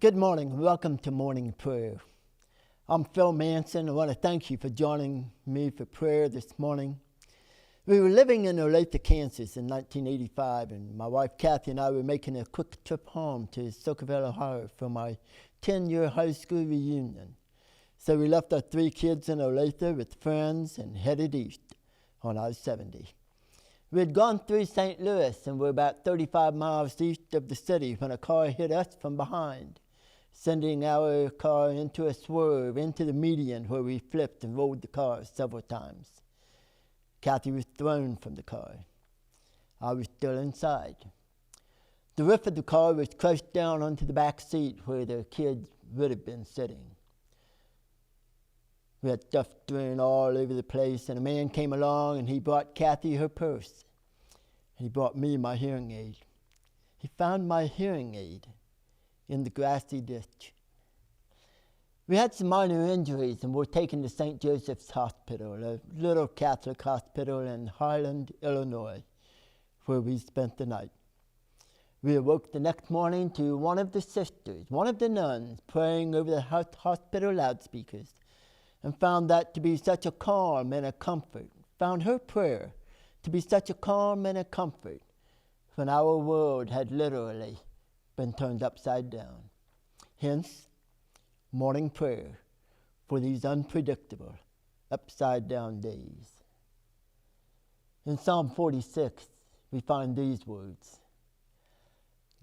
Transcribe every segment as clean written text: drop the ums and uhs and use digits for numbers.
Good morning and welcome to morning prayer. I'm Phil Manson. I want to thank you for joining me for prayer this morning. We were living in Olathe, Kansas in 1985, and my wife Kathy and I were making a quick trip home to Circleville, Ohio for my 10-year high school reunion. So we left our 3 kids in Olathe with friends and headed east on I-70. We had gone through St. Louis and were about 35 miles east of the city when a car hit us from behind, sending our car into a swerve into the median where we flipped and rolled the car several times. Kathy was thrown from the car. I was still inside. The roof of the car was crushed down onto the back seat where the kids would have been sitting. We had stuff thrown all over the place, and a man came along and he brought Kathy her purse. And he brought me my hearing aid. He found my hearing aid in the grassy ditch. We had some minor injuries and were taken to St. Joseph's Hospital, a little Catholic hospital in Highland, Illinois, where we spent the night. We awoke the next morning to one of the sisters, one of the nuns, praying over the hospital loudspeakers, and found that to be such a calm and a comfort, found her prayer to be such a calm and a comfort when our world had literally been turned upside down. Hence, morning prayer for these unpredictable, upside-down days. In Psalm 46, we find these words: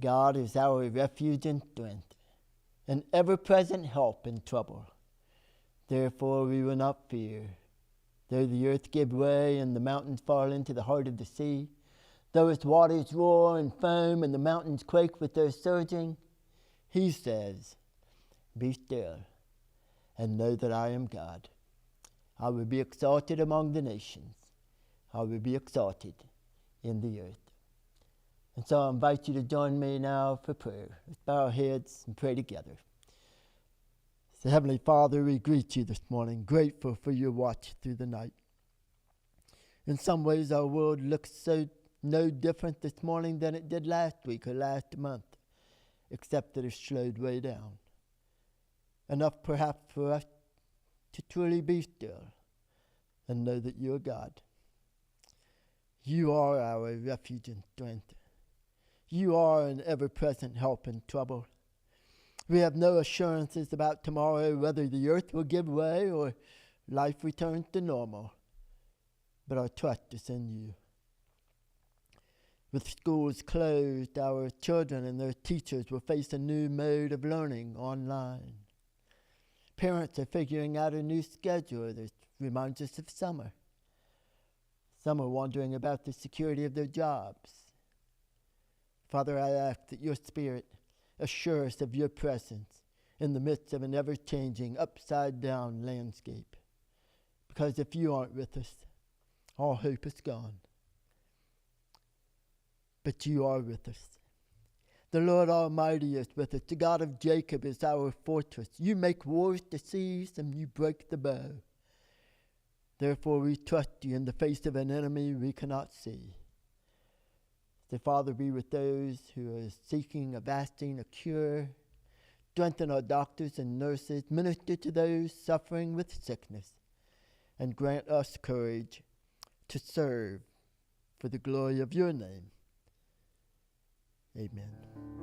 God is our refuge and strength, an ever-present help in trouble. Therefore we will not fear, though the earth give way and the mountains fall into the heart of the sea, though its waters roar and foam and the mountains quake with their surging. He says, be still and know that I am God. I will be exalted among the nations. I will be exalted in the earth. And so I invite you to join me now for prayer. Let's bow our heads and pray together. So Heavenly Father, we greet you this morning, grateful for your watch through the night. In some ways our world looks so no different this morning than it did last week or last month, except that it's slowed way down. Enough perhaps for us to truly be still and know that you are God. You are our refuge and strength. You are an ever-present help in trouble. We have no assurances about tomorrow, whether the earth will give way or life returns to normal, but our trust is in you. With schools closed, our children and their teachers will face a new mode of learning online. Parents are figuring out a new schedule that reminds us of summer. Some are wondering about the security of their jobs. Father, I ask that your Spirit assure us of your presence in the midst of an ever-changing, upside-down landscape. Because if you aren't with us, all hope is gone. But you are with us. The Lord Almighty is with us. The God of Jacob is our fortress. You make wars to cease and you break the bow. Therefore we trust you in the face of an enemy we cannot see. So Father, be with those who are seeking a vaccine, a cure. Strengthen our doctors and nurses. Minister to those suffering with sickness. And grant us courage to serve for the glory of your name. Amen.